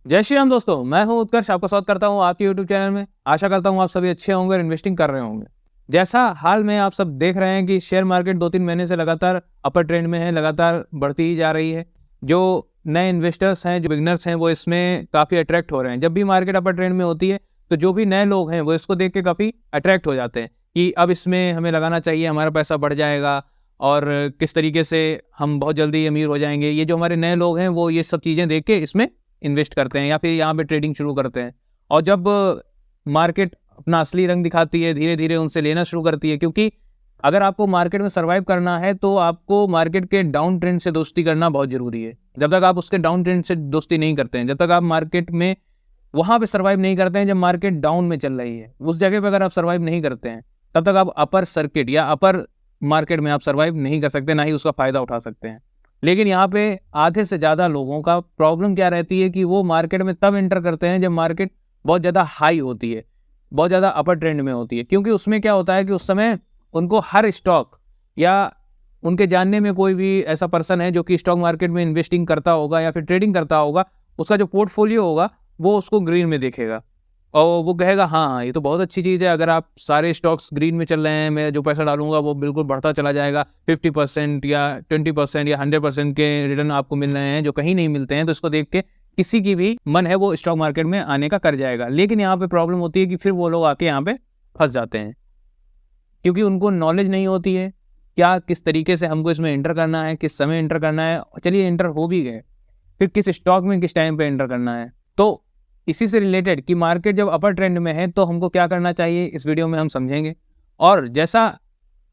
जय श्री राम दोस्तों, मैं हूं उत्कर्ष। आपका स्वागत करता हूं आपके YouTube चैनल में। आशा करता हूं आप सभी अच्छे होंगे और इन्वेस्टिंग कर रहे होंगे। जैसा हाल में आप सब देख रहे हैं कि शेयर मार्केट 2-3 महीने से लगातार अपर ट्रेंड में है, लगातार बढ़ती ही जा रही है। जो नए इन्वेस्टर्स हैं, जो बिगिनर्स हैं, वो इसमें काफ़ी अट्रैक्ट हो रहे हैं। जब भी मार्केट अपर ट्रेंड में होती है, तो जो भी नए लोग हैं, वो इसको देख के काफ़ी अट्रैक्ट हो जाते हैं कि अब इसमें हमें लगाना चाहिए, हमारा पैसा बढ़ जाएगा और किस तरीके से हम बहुत जल्दी अमीर हो जाएंगे। ये जो हमारे नए लोग हैं, वो ये सब चीज़ें देख के इसमें इन्वेस्ट करते हैं या फिर यहाँ पे ट्रेडिंग शुरू करते हैं। और जब मार्केट अपना असली रंग दिखाती है, धीरे-धीरे उनसे लेना शुरू करती है, क्योंकि अगर आपको मार्केट में सर्वाइव करना है, तो आपको मार्केट के डाउन ट्रेंड से दोस्ती करना बहुत ज़रूरी है। जब तक आप उसके डाउन ट्रेंड से दोस्ती नहीं करते हैं, जब तक आप मार्केट में वहाँ पे सर्वाइव नहीं करते हैं, जब मार्केट डाउन में चल रही है, उस जगह पे अगर आप सर्वाइव नहीं करते हैं, तब तक आप अपर सर्किट या अपर मार्केट में आप सर्वाइव नहीं कर सकते, ना ही उसका फ़ायदा उठा सकते हैं। लेकिन यहाँ पे आधे से ज़्यादा लोगों का प्रॉब्लम क्या रहती है कि वो मार्केट में तब एंटर करते हैं जब मार्केट बहुत ज़्यादा हाई होती है, बहुत ज़्यादा अपर ट्रेंड में होती है। क्योंकि उसमें क्या होता है कि उस समय उनको हर स्टॉक या उनके जानने में कोई भी ऐसा पर्सन है जो कि स्टॉक मार्केट में इन्वेस्टिंग करता होगा या फिर ट्रेडिंग करता होगा, उसका जो पोर्टफोलियो होगा वो उसको ग्रीन में देखेगा और वो कहेगा हाँ, ये तो बहुत अच्छी चीज़ है। अगर आप सारे स्टॉक्स ग्रीन में चल रहे हैं, मैं जो पैसा डालूँगा वो बिल्कुल बढ़ता चला जाएगा। 50% या 20% या 100% के रिटर्न आपको मिल रहे हैं, जो कहीं नहीं मिलते हैं। तो इसको देख के किसी की भी मन है वो स्टॉक मार्केट में आने का कर जाएगा। लेकिन यहाँ पे प्रॉब्लम होती है कि फिर वो लोग आके यहाँ पे फँस जाते हैं, क्योंकि उनको नॉलेज नहीं होती है, क्या किस तरीके से हमको इसमें एंटर करना है, किस समय एंटर करना है। चलिए एंटर हो भी गए, फिर किस स्टॉक में किस टाइम पे एंटर करना है। तो इसी से रिलेटेड कि मार्केट जब अपर ट्रेंड में है तो हमको क्या करना चाहिए, इस वीडियो में हम समझेंगे। और जैसा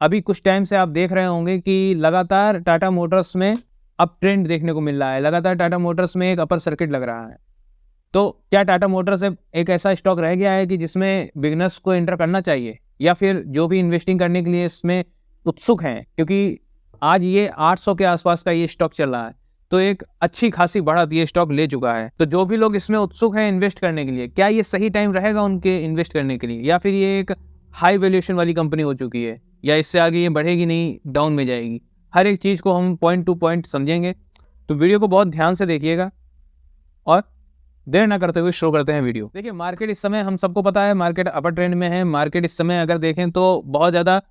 अभी कुछ टाइम से आप देख रहे होंगे कि लगातार टाटा मोटर्स में अप ट्रेंड देखने को मिल रहा है, लगातार टाटा मोटर्स में एक अपर सर्किट लग रहा है। तो क्या टाटा मोटर्स एक ऐसा स्टॉक रह गया है कि जिसमें बिगनर्स को एंटर करना चाहिए, या फिर जो भी इन्वेस्टिंग करने के लिए इसमें उत्सुक हैं, क्योंकि आज ये 800 के आसपास का ये स्टॉक चल रहा है, तो एक अच्छी खासी बढ़त ये स्टॉक ले चुका है। तो जो भी लोग इसमें उत्सुक हैं इन्वेस्ट करने के लिए, क्या ये सही टाइम रहेगा उनके इन्वेस्ट करने के लिए, या फिर ये एक हाई वैल्यूएशन वाली कंपनी हो चुकी है, या इससे आगे ये बढ़ेगी नहीं, डाउन में जाएगी। हर एक चीज़ को हम पॉइंट टू पॉइंट समझेंगे। तो वीडियो को बहुत ध्यान से देखिएगा और देर ना करते हुए शुरू करते हैं वीडियो। देखिए, मार्केट इस समय हम सबको पता है मार्केट अपर ट्रेंड में है। मार्केट इस समय अगर देखें तो बहुत ज़्यादा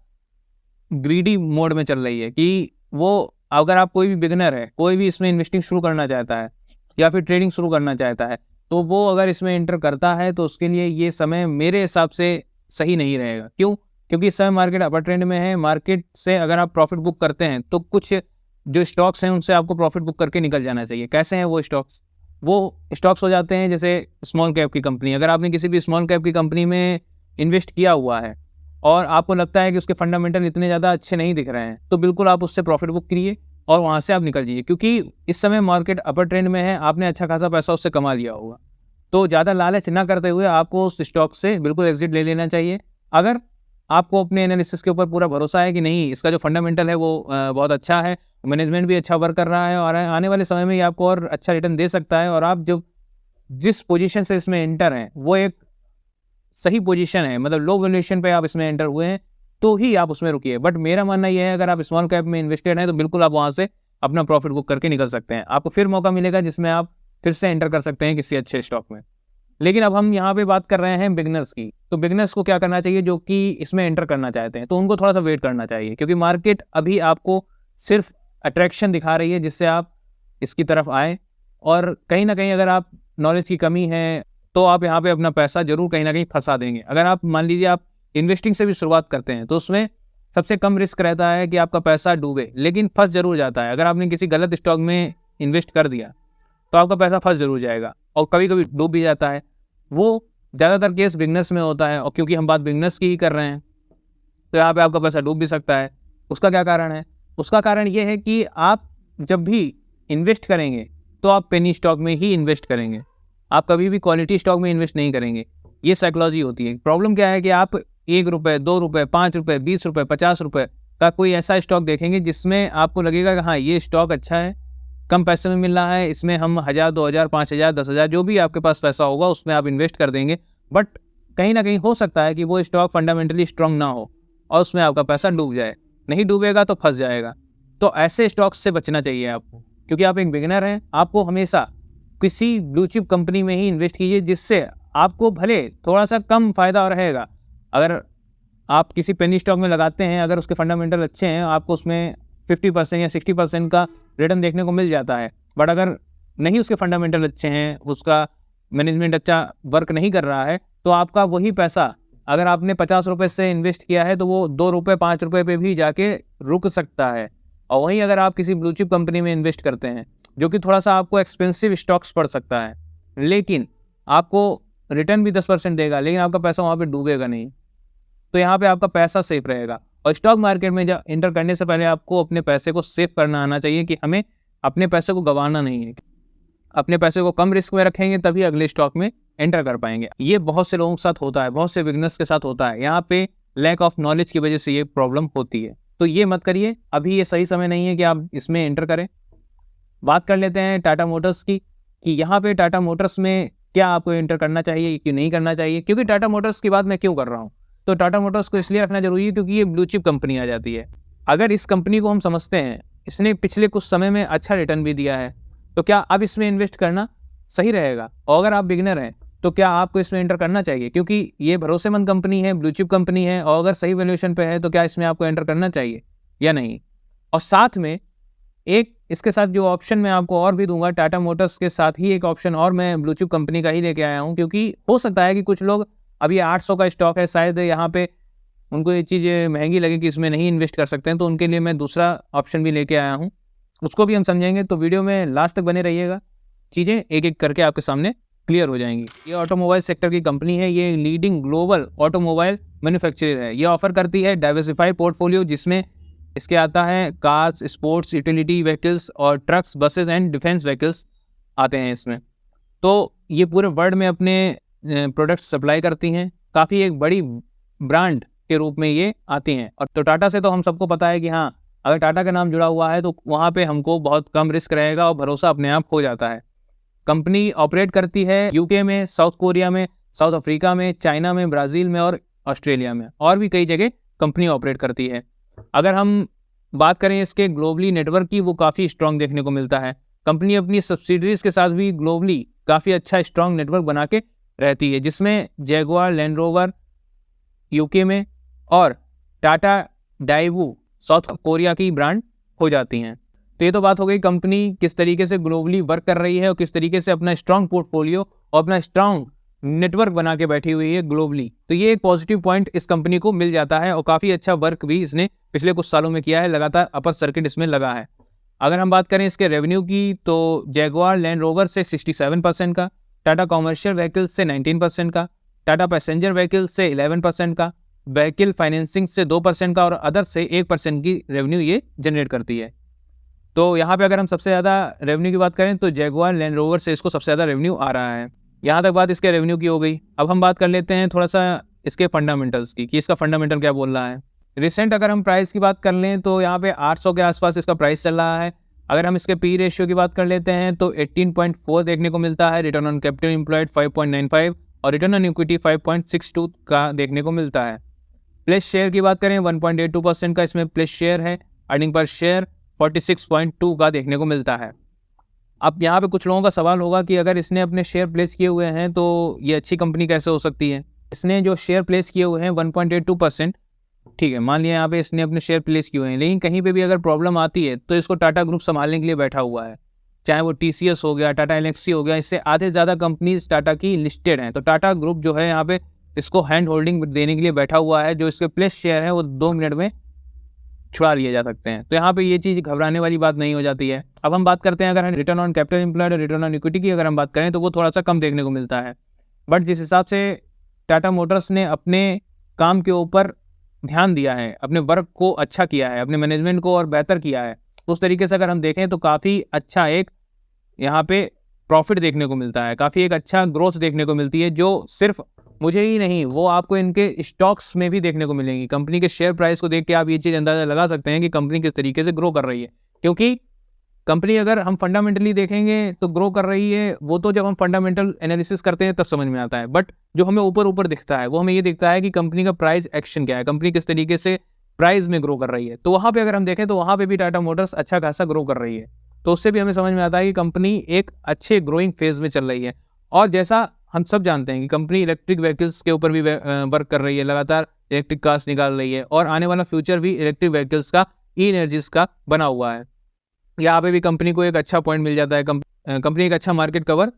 ग्रीडी मोड में चल रही है कि वो, अगर आप कोई भी बिगिनर है, कोई भी इसमें इन्वेस्टिंग शुरू करना चाहता है या फिर ट्रेडिंग शुरू करना चाहता है, तो वो अगर इसमें एंटर करता है तो उसके लिए ये समय मेरे हिसाब से सही नहीं रहेगा। क्यों? क्योंकि इस समय मार्केट अपर ट्रेंड में है। मार्केट से अगर आप प्रॉफिट बुक करते हैं तो कुछ जो स्टॉक्स हैं उनसे आपको प्रॉफिट बुक करके निकल जाना चाहिए। कैसे हैं वो स्टॉक्स? वो स्टॉक्स हो जाते हैं जैसे स्मॉल कैप की कंपनी। अगर आपने किसी भी स्मॉल कैप की कंपनी में इन्वेस्ट किया हुआ है और आपको लगता है कि उसके फंडामेंटल इतने ज़्यादा अच्छे नहीं दिख रहे हैं, तो बिल्कुल आप उससे प्रॉफिट बुक करिए और वहाँ से आप निकल जाइए, क्योंकि इस समय मार्केट अपर ट्रेंड में है। आपने अच्छा खासा पैसा उससे कमा लिया होगा, तो ज़्यादा लालच ना करते हुए आपको उस स्टॉक से बिल्कुल एग्जिट ले लेना चाहिए। अगर आपको अपने एनालिसिस के ऊपर पूरा भरोसा है कि नहीं, इसका जो फंडामेंटल है वो बहुत अच्छा है, मैनेजमेंट भी अच्छा वर्क कर रहा है और आने वाले समय में ये आपको और अच्छा रिटर्न दे सकता है, और आप जो जिस पोजीशन से इसमें एंटर हैं वो एक सही पोजीशन है, मतलब लो वैल्यूएशन पे आप इसमें एंटर हुए हैं, तो ही आप उसमें रुकिए। बट मेरा मानना ये है, अगर आप स्मॉल कैप में इन्वेस्टेड हैं तो बिल्कुल आप वहाँ से अपना प्रॉफिट बुक करके निकल सकते हैं। आपको फिर मौका मिलेगा जिसमें आप फिर से एंटर कर सकते हैं किसी अच्छे स्टॉक में। लेकिन अब हम यहाँ पे बात कर रहे हैं बिगनर्स की। तो बिगनर्स को क्या करना चाहिए जो कि इसमें एंटर करना चाहते हैं? तो उनको थोड़ा सा वेट करना चाहिए, क्योंकि मार्केट अभी आपको सिर्फ अट्रैक्शन दिखा रही है जिससे आप इसकी तरफ आए। और कहीं ना कहीं अगर आप नॉलेज की कमी है तो आप यहाँ पे अपना पैसा जरूर कहीं ना कहीं फंसा देंगे। अगर आप मान लीजिए आप इन्वेस्टिंग से भी शुरुआत करते हैं तो उसमें सबसे कम रिस्क रहता है कि आपका पैसा डूबे, लेकिन फंस जरूर जाता है। अगर आपने किसी गलत स्टॉक में इन्वेस्ट कर दिया तो आपका पैसा फंस जरूर जाएगा और कभी कभी डूब भी जाता है। वो ज़्यादातर केस बिगनर्स में होता है, और क्योंकि हम बात बिगनर्स की ही कर रहे हैं तो यहाँ पे आपका पैसा डूब भी सकता है। उसका क्या कारण है? उसका कारण ये है कि आप जब भी इन्वेस्ट करेंगे तो आप पेनी स्टॉक में ही इन्वेस्ट करेंगे, आप कभी भी क्वालिटी स्टॉक में इन्वेस्ट नहीं करेंगे। ये साइकोलॉजी होती है। प्रॉब्लम क्या है कि आप 1 रुपये, 2 रुपये, 5 रुपये, 20 रुपये, 50 रुपये का कोई ऐसा स्टॉक देखेंगे जिसमें आपको लगेगा कि हाँ, ये स्टॉक अच्छा है, कम पैसे में मिल रहा है, इसमें हम 1000, 2000, 5000, 10,000 जो भी आपके पास पैसा होगा उसमें आप इन्वेस्ट कर देंगे। बट कहीं ना कहीं हो सकता है कि वो स्टॉक फंडामेंटली स्ट्रांग ना हो और उसमें आपका पैसा डूब जाए। नहीं डूबेगा तो फंस जाएगा। तो ऐसे स्टॉक्स से बचना चाहिए आपको, क्योंकि आप एक बिगिनर हैं। आपको हमेशा किसी ब्लू चिप कंपनी में ही इन्वेस्ट कीजिए, जिससे आपको भले थोड़ा सा कम फायदा रहेगा। अगर आप किसी पेनी स्टॉक में लगाते हैं, अगर उसके फंडामेंटल अच्छे हैं, आपको उसमें 50% या 60% का रिटर्न देखने को मिल जाता है। बट अगर नहीं उसके फंडामेंटल अच्छे हैं, उसका मैनेजमेंट अच्छा वर्क नहीं कर रहा है, तो आपका वही पैसा अगर आपने 50 रुपये से इन्वेस्ट किया है तो वो 2 रुपये 5 रुपये पे भी जाके रुक सकता है। और वहीं अगर आप किसी ब्लू चिप कंपनी में इन्वेस्ट करते हैं, जो कि थोड़ा सा आपको एक्सपेंसिव स्टॉक्स पड़ सकता है, लेकिन आपको रिटर्न भी 10% देगा, लेकिन आपका पैसा वहाँ पे डूबेगा नहीं, तो यहाँ पे आपका पैसा सेफ रहेगा। और स्टॉक मार्केट में जब एंटर करने से पहले आपको अपने पैसे को सेव करना आना चाहिए कि हमें अपने पैसे को गंवाना नहीं है। अपने पैसे को कम रिस्क में रखेंगे तभी अगले स्टॉक में एंटर कर पाएंगे। ये बहुत से लोगों के साथ होता है, बहुत से बिगनर्स के साथ होता है। यहाँ पे लैक ऑफ नॉलेज की वजह से ये प्रॉब्लम होती है। तो ये मत करिए, अभी ये सही समय नहीं है कि आप इसमें एंटर करें। बात कर लेते हैं टाटा मोटर्स की, कि यहाँ पे टाटा मोटर्स में क्या आपको एंटर करना चाहिए कि नहीं करना चाहिए। क्योंकि टाटा मोटर्स की बात मैं क्यों कर रहा हूँ, तो टाटा मोटर्स को इसलिए रखना जरूरी है क्योंकि ये ब्लू चिप कंपनी आ जाती है। अगर इस कंपनी को हम समझते हैं, इसने पिछले कुछ समय में अच्छा रिटर्न भी दिया है, तो क्या अब इसमें इन्वेस्ट करना सही रहेगा। और अगर आप बिगिनर हैं तो क्या आपको इसमें एंटर करना चाहिए, क्योंकि ये भरोसेमंद कंपनी है, ब्लू चिप कंपनी है, और अगर सही वैल्यूएशन पे है तो क्या इसमें आपको एंटर करना चाहिए या नहीं। और साथ में एक इसके साथ जो ऑप्शन मैं आपको और भी दूंगा, टाटा मोटर्स के साथ ही एक ऑप्शन और मैं ब्लू चिप कंपनी का ही लेके आया हूँ, क्योंकि हो सकता है कि कुछ लोग, अभी 800 का स्टॉक है, शायद यहाँ पे उनको ये चीज़ महंगी लगे कि इसमें नहीं इन्वेस्ट कर सकते हैं, तो उनके लिए मैं दूसरा ऑप्शन भी लेके आया हूँ, उसको भी हम समझेंगे। तो वीडियो में लास्ट तक बने रहिएगा, चीज़ें एक एक करके आपके सामने क्लियर हो जाएंगी। ये ऑटोमोबाइल सेक्टर की कंपनी है, ये लीडिंग ग्लोबल ऑटोमोबाइल मैन्युफैक्चरर है। ये ऑफर करती है डाइवर्सिफाइड पोर्टफोलियो, जिसमें इसके आता है कार्स, स्पोर्ट्स, यूटिलिटी व्हीकल्स और trucks, buses and defence vehicles आते हैं इसमें। तो ये पूरे वर्ल्ड में अपने प्रोडक्ट्स सप्लाई करती हैं, काफ़ी एक बड़ी ब्रांड के रूप में ये आती हैं। और तो टाटा से तो हम सबको पता है कि हाँ, अगर टाटा का नाम जुड़ा हुआ है तो वहाँ पे हमको बहुत कम रिस्क रहेगा और भरोसा अपने आप हो जाता है। कंपनी ऑपरेट करती है यूके में, साउथ कोरिया में, साउथ अफ्रीका में, चाइना में, ब्राज़ील में और ऑस्ट्रेलिया में, और भी कई जगह कंपनी ऑपरेट करती है। अगर हम बात करें इसके ग्लोबली नेटवर्क की, वो काफ़ी स्ट्रॉन्ग देखने को मिलता है। कंपनी अपनी सब्सिडरीज के साथ भी ग्लोबली काफ़ी अच्छा स्ट्रॉन्ग नेटवर्क बना के रहती है, जिसमें जैगुआर लैंड रोवर यूके में और टाटा डाइवू साउथ कोरिया की ब्रांड हो जाती हैं। तो ये तो बात हो गई कंपनी किस तरीके से ग्लोबली वर्क कर रही है और किस तरीके से अपना स्ट्रॉन्ग पोर्टफोलियो और अपना स्ट्रॉन्ग नेटवर्क बना के बैठी हुई है ग्लोबली। तो ये एक पॉजिटिव पॉइंट इस कंपनी को मिल जाता है, और काफ़ी अच्छा वर्क भी इसने पिछले कुछ सालों में किया है, लगातार अपर सर्किट इसमें लगा है। अगर हम बात करें इसके रेवेन्यू की, तो जैगुआर लैंड रोवर से 67% का, टाटा कॉमर्शियल व्हीकल्स से 19% का, टाटा पैसेंजर व्हीकल्स से 11% का, व्हीकल फाइनेंसिंग से 2% का और अदर से 1% की रेवेन्यू ये जनरेट करती है। तो यहाँ पे अगर हम सबसे ज़्यादा रेवेन्यू की बात करें तो जैगुआर लैंड रोवर से इसको सबसे ज़्यादा रेवेन्यू आ रहा है। यहाँ तक बात इसके रेवेन्यू की हो गई। अब हम बात कर लेते हैं थोड़ा सा इसके फंडामेंटल्स की, कि इसका फंडामेंटल क्या बोल रहा है। रिसेंट अगर हम प्राइस की बात कर लें तो यहाँ पे 800 के आसपास इसका प्राइस चल रहा है। अगर हम इसके पी रेशियो की बात कर लेते हैं तो 18.4 देखने को मिलता है, रिटर्न ऑन कैपिटल एम्प्लॉयड 5.95 और रिटर्न ऑन इक्विटी 5.62 का देखने को मिलता है। प्लेस शेयर की बात करें 1.82% का इसमें प्लेस शेयर है। अर्निंग पर शेयर 46.2 का देखने को मिलता है। अब यहाँ पे कुछ लोगों का सवाल होगा कि अगर इसने अपने शेयर प्लेस किए हुए हैं तो ये अच्छी कंपनी कैसे हो सकती है। इसने जो शेयर प्लेस किए हुए हैं 1.82%, ठीक है, मान लिया यहाँ पे इसने अपने शेयर प्लेस किए हुए हैं, लेकिन कहीं पे भी अगर प्रॉब्लम आती है तो इसको टाटा ग्रुप संभालने के लिए बैठा हुआ है। चाहे वो TCS हो गया, टाटा एलेक्सी हो गया, इससे आधे से ज़्यादा कंपनीज टाटा की लिस्टेड हैं। तो टाटा ग्रुप जो है यहाँ पे इसको हैंड होल्डिंग देने के लिए बैठा हुआ है। जो इसके प्लेस शेयर है वो 2 मिनट में छुड़ा लिए जा सकते हैं। तो यहाँ पे ये चीज़ घबराने वाली बात नहीं हो जाती है। अब हम बात करते हैं अगर रिटर्न ऑन कैपिटल एम्प्लॉयड और रिटर्न ऑन इक्विटी की अगर हम बात करें तो वो थोड़ा सा कम देखने को मिलता है। बट जिस हिसाब से टाटा मोटर्स ने अपने काम के ऊपर ध्यान दिया है, अपने वर्क को अच्छा किया है, अपने मैनेजमेंट को और बेहतर किया है, तो उस तरीके से अगर हम देखें तो काफ़ी अच्छा एक यहाँ पे प्रॉफिट देखने को मिलता है, काफ़ी एक अच्छा ग्रोथ देखने को मिलती है, जो सिर्फ मुझे ही नहीं वो आपको इनके स्टॉक्स में भी देखने को मिलेंगी। कंपनी के शेयर प्राइस को देख के आप ये चीज़ अंदाज़ा लगा सकते हैं कि कंपनी किस तरीके से ग्रो कर रही है। क्योंकि कंपनी अगर हम फंडामेंटली देखेंगे तो ग्रो कर रही है, वो तो जब हम फंडामेंटल एनालिसिस करते हैं तब समझ में आता है। बट जो हमें ऊपर दिखता है वो हमें ये दिखता है कि कंपनी का प्राइस एक्शन क्या है, कंपनी किस तरीके से प्राइस में ग्रो कर रही है। तो वहाँ पे अगर हम देखें तो वहाँ पे भी टाटा मोटर्स अच्छा खासा ग्रो कर रही है। तो उससे भी हमें समझ में आता है कि कंपनी एक अच्छे ग्रोइंग फेज में चल रही है। और जैसा हम सब जानते हैं कि कंपनी इलेक्ट्रिक व्हीकल्स के ऊपर भी वर्क कर रही है, लगातार इलेक्ट्रिक कार्स निकाल रही है और आने वाला फ्यूचर भी इलेक्ट्रिक व्हीकल्स का, ई एनर्जीज का बना हुआ है। यहाँ पे भी कंपनी को एक अच्छा पॉइंट मिल जाता है। कंपनी एक अच्छा मार्केट कवर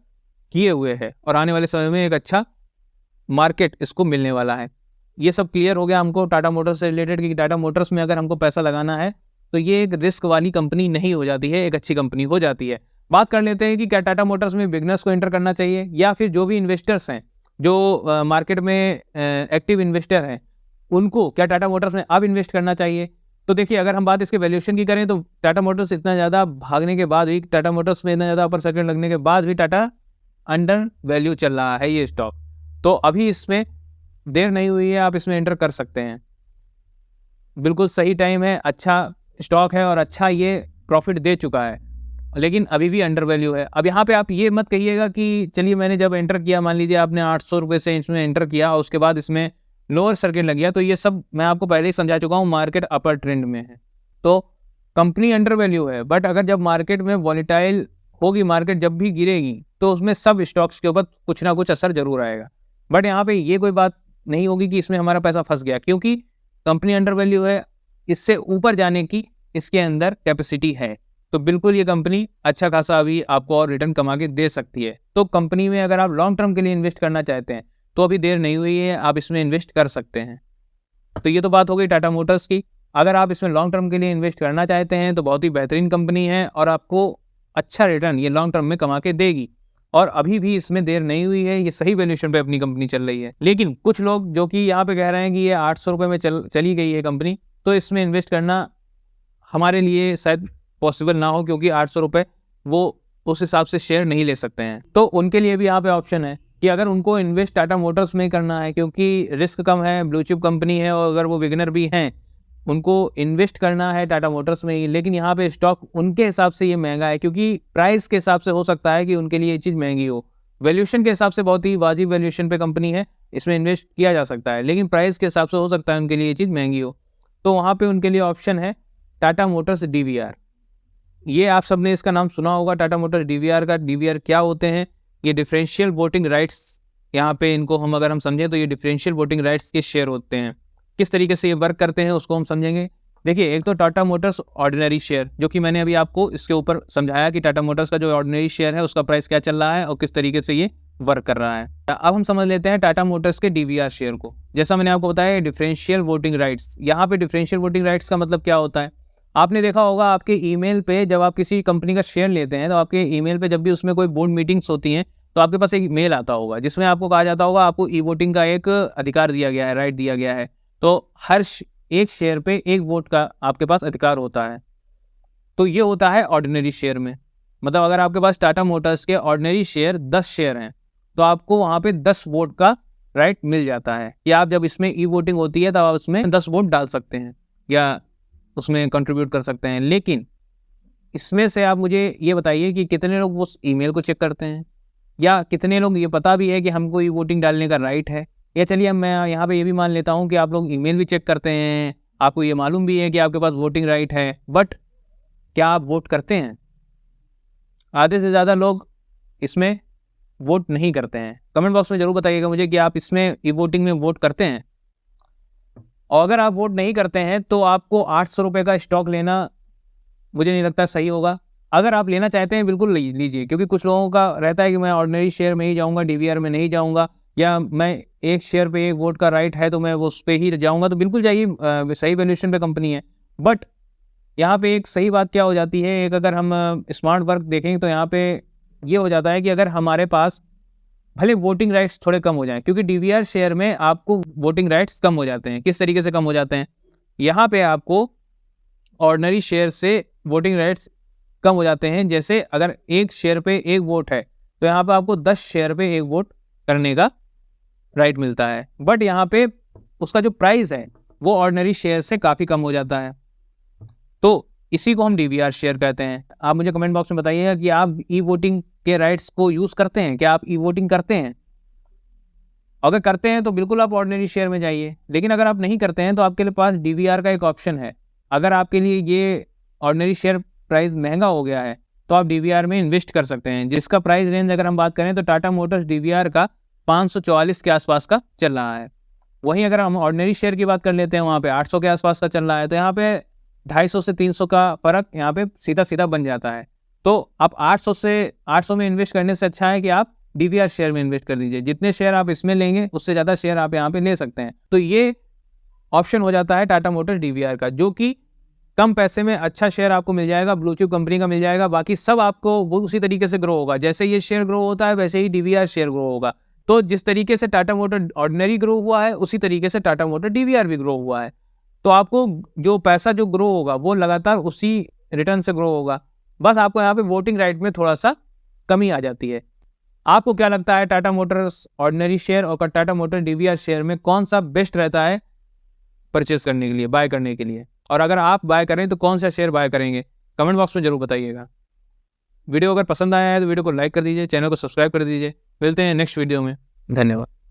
किए हुए है और आने वाले समय में एक अच्छा मार्केट इसको मिलने वाला है। ये सब क्लियर हो गया हमको टाटा मोटर्स से रिलेटेड कि टाटा मोटर्स में अगर हमको पैसा लगाना है तो ये एक रिस्क वाली कंपनी नहीं हो जाती है, एक अच्छी कंपनी हो जाती है। बात कर लेते हैं कि क्या टाटा मोटर्स में बिगनर्स को एंटर करना चाहिए या फिर जो भी इन्वेस्टर्स हैं, जो मार्केट में एक्टिव इन्वेस्टर हैं, उनको क्या टाटा मोटर्स में अब इन्वेस्ट करना चाहिए। तो देखिए, अगर हम बात इसके वैल्यूएशन की करें तो टाटा मोटर्स इतना ज़्यादा भागने के बाद भी, टाटा मोटर्स में इतना ज़्यादा अपर सर्किट लगने के बाद भी टाटा अंडर वैल्यू चल रहा है ये स्टॉक। तो अभी इसमें देर नहीं हुई है, आप इसमें एंटर कर सकते हैं। बिल्कुल सही टाइम है, अच्छा स्टॉक है और अच्छा ये प्रॉफिट दे चुका है, लेकिन अभी भी अंडर वैल्यू है। अब यहाँ पे आप ये मत कहिएगा कि चलिए मैंने जब एंटर किया, मान लीजिए आपने 800 रुपये से इसमें एंटर किया और उसके बाद इसमें लोअर सर्किट लग गया, तो ये सब मैं आपको पहले ही समझा चुका हूँ, मार्केट अपर ट्रेंड में है तो कंपनी अंडर वैल्यू है। बट अगर जब मार्केट में वॉलेटाइल होगी, मार्केट जब भी गिरेगी तो उसमें सब स्टॉक्स के ऊपर कुछ ना कुछ असर जरूर आएगा। बट यहाँ पे ये कोई बात नहीं होगी कि इसमें हमारा पैसा फंस गया, क्योंकि कंपनी अंडर वैल्यू है, इससे ऊपर जाने की इसके अंदर कैपेसिटी है। तो बिल्कुल ये कंपनी अच्छा खासा अभी आपको और रिटर्न कमा के दे सकती है। तो कंपनी में अगर आप लॉन्ग टर्म के लिए इन्वेस्ट करना चाहते हैं तो अभी देर नहीं हुई है, आप इसमें इन्वेस्ट कर सकते हैं। तो ये तो बात हो गई टाटा मोटर्स की। अगर आप इसमें लॉन्ग टर्म के लिए इन्वेस्ट करना चाहते हैं तो बहुत ही बेहतरीन कंपनी है और आपको अच्छा रिटर्न ये लॉन्ग टर्म में कमा के देगी और अभी भी इसमें देर नहीं हुई है, ये सही वैल्यूएशन पे अपनी कंपनी चल रही है। लेकिन कुछ लोग जो कि यहाँ पे कह रहे हैं कि ये 800 रुपये में चली गई है कंपनी, तो इसमें इन्वेस्ट करना हमारे लिए शायद पॉसिबल ना हो, क्योंकि 800 रुपये वो उस हिसाब से शेयर नहीं ले सकते हैं। तो उनके लिए भी यहाँ पे ऑप्शन है कि अगर उनको इन्वेस्ट टाटा मोटर्स में करना है, क्योंकि रिस्क कम है, ब्लू चिप कंपनी है और अगर वो बिगिनर भी हैं, उनको इन्वेस्ट करना है टाटा मोटर्स में ही। लेकिन यहाँ पे स्टॉक उनके हिसाब से ये महंगा है, क्योंकि प्राइस के हिसाब से हो सकता है कि उनके लिए ये चीज़ महंगी हो। वैल्यूएशन के हिसाब से बहुत ही वाजिब वैल्यूएशन पे कंपनी है, इसमें इन्वेस्ट किया जा सकता है, लेकिन प्राइस के हिसाब से हो सकता है उनके लिए ये चीज़ महंगी हो। तो वहाँ पे उनके लिए ऑप्शन है टाटा मोटर्स DVR। ये आप सब ने इसका नाम सुना होगा, टाटा मोटर्स DVR का। DVR क्या होते हैं? ये डिफरेंशियल वोटिंग राइट्स, यहाँ पे इनको हम समझें तो ये डिफरेंशियल वोटिंग राइट्स के शेयर होते हैं। किस तरीके से ये वर्क करते हैं उसको हम समझेंगे। देखिए, एक तो टाटा मोटर्स ऑर्डिनरी शेयर, जो कि मैंने अभी आपको इसके ऊपर समझाया कि टाटा मोटर्स का जो ऑर्डिनरी शेयर है उसका प्राइस क्या चल रहा है और किस तरीके से ये वर्क कर रहा है। अब हम समझ लेते हैं टाटा मोटर्स के DVR शेयर को। जैसा मैंने आपको बताया, डिफरेंशियल वोटिंग राइट्स। यहाँ पे डिफरेंशियल वोटिंग राइट्स का मतलब क्या होता है? आपने देखा होगा आपके ईमेल पे जब आप किसी कंपनी का शेयर लेते हैं तो आपके ईमेल पे जब भी उसमें कोई बोर्ड मीटिंग्स होती हैं तो आपके पास एक मेल आता होगा जिसमें आपको कहा जाता होगा आपको ई वोटिंग का एक अधिकार दिया गया है, राइट दिया गया है। तो हर एक शेयर पे एक वोट का आपके पास अधिकार होता है। तो ये होता है ऑर्डिनरी शेयर में। मतलब अगर आपके पास टाटा मोटर्स के ऑर्डिनरी शेयर 10 शेयर हैं तो आपको वहाँ पे 10 वोट का राइट मिल जाता है कि आप जब इसमें ई वोटिंग होती है तब आप उसमें 10 वोट डाल सकते हैं या उसमें कंट्रीब्यूट कर सकते हैं। लेकिन इसमें से आप मुझे ये बताइए कि कितने लोग उस ईमेल को चेक करते हैं या कितने लोग ये पता भी है कि हमको ई वोटिंग डालने का राइट है। या चलिए अब मैं यहाँ पे ये भी मान लेता हूँ कि आप लोग ईमेल भी चेक करते हैं, आपको ये मालूम भी है कि आपके पास वोटिंग राइट है, बट क्या आप वोट करते हैं? आधे से ज़्यादा लोग इसमें वोट नहीं करते हैं। कमेंट बॉक्स में ज़रूर बताइएगा मुझे कि आप इसमें ई वोटिंग में वोट करते हैं। और अगर आप वोट नहीं करते हैं तो आपको 800 रुपये का स्टॉक लेना मुझे नहीं लगता सही होगा। अगर आप लेना चाहते हैं बिल्कुल लीजिए, क्योंकि कुछ लोगों का रहता है कि मैं ऑर्डिनरी शेयर में ही जाऊंगा, DVR में नहीं जाऊंगा, या मैं एक शेयर पे एक वोट का राइट है तो मैं वो उस पर ही जाऊंगा। तो बिल्कुल जाइए, सही वैल्यूएशन पे कंपनी है। बट यहाँ पे एक सही बात क्या हो जाती है, एक अगर हम स्मार्ट वर्क देखें तो यहाँ पे ये हो जाता है कि अगर हमारे पास भले वोटिंग राइट्स थोड़े कम हो जाएं, क्योंकि DVR शेयर में आपको वोटिंग राइट्स कम हो जाते हैं। किस तरीके से कम हो जाते हैं? यहाँ पे आपको ऑर्डिनरी शेयर से वोटिंग राइट्स कम हो जाते हैं। जैसे अगर एक शेयर पे एक वोट है तो यहाँ पे आपको 10 शेयर पे एक वोट करने का राइट मिलता है, बट यहाँ पे उसका जो प्राइस है वो ऑर्डिनरी शेयर से काफ़ी कम हो जाता है। तो इसी को हम DVR शेयर कहते हैं। आप मुझे कमेंट बॉक्स में बताइएगा कि आप ई वोटिंग के राइट्स को यूज़ करते हैं, क्या आप ई वोटिंग करते हैं? अगर करते हैं तो बिल्कुल आप ऑर्डिनरी शेयर में जाइए, लेकिन अगर आप नहीं करते हैं तो आपके पास DVR का एक ऑप्शन है। अगर आपके लिए ये ऑर्डिनरी शेयर प्राइस महंगा हो गया है तो आप डीवीआर में इन्वेस्ट कर सकते हैं, जिसका प्राइस रेंज अगर हम बात करें तो टाटा मोटर्स डीवीआर का 544 के आसपास का चल रहा है। वहीं अगर हम ऑर्डिनरी शेयर की बात कर लेते हैं, वहाँ पे 800 के आसपास का चल रहा है। तो यहाँ पे 250 से 300 का फर्क यहाँ पे सीधा सीधा बन जाता है। तो आप 800 में इन्वेस्ट करने से अच्छा है कि आप डीवीआर शेयर में इन्वेस्ट कर दीजिए। जितने शेयर आप इसमें लेंगे उससे ज़्यादा शेयर आप यहाँ पे ले सकते हैं। तो ये ऑप्शन हो जाता है टाटा मोटर्स डीवीआर का, जो कि कम पैसे में अच्छा शेयर आपको मिल जाएगा, ब्लू चिप कंपनी का मिल जाएगा। बाकी सब आपको वो उसी तरीके से ग्रो होगा, जैसे ये शेयर ग्रो होता है वैसे ही डीवीआर शेयर ग्रो होगा। तो जिस तरीके से टाटा मोटर ऑर्डिनरी ग्रो हुआ है, उसी तरीके से टाटा मोटर डीवीआर भी ग्रो हुआ है। तो आपको जो पैसा जो ग्रो होगा वो लगातार उसी रिटर्न से ग्रो होगा। बस आपको यहाँ पे वोटिंग राइट में थोड़ा सा कमी आ जाती है। आपको क्या लगता है टाटा मोटर्स ऑर्डिनरी शेयर और टाटा मोटर डीवीआर शेयर में कौन सा बेस्ट रहता है परचेस करने के लिए, बाय करने के लिए? और अगर आप बाय करें तो कौन सा शेयर बाय करेंगे, कमेंट बॉक्स में जरूर बताइएगा। वीडियो अगर पसंद आया है तो वीडियो को लाइक कर दीजिए, चैनल को सब्सक्राइब कर दीजिए। मिलते हैं नेक्स्ट वीडियो में। धन्यवाद।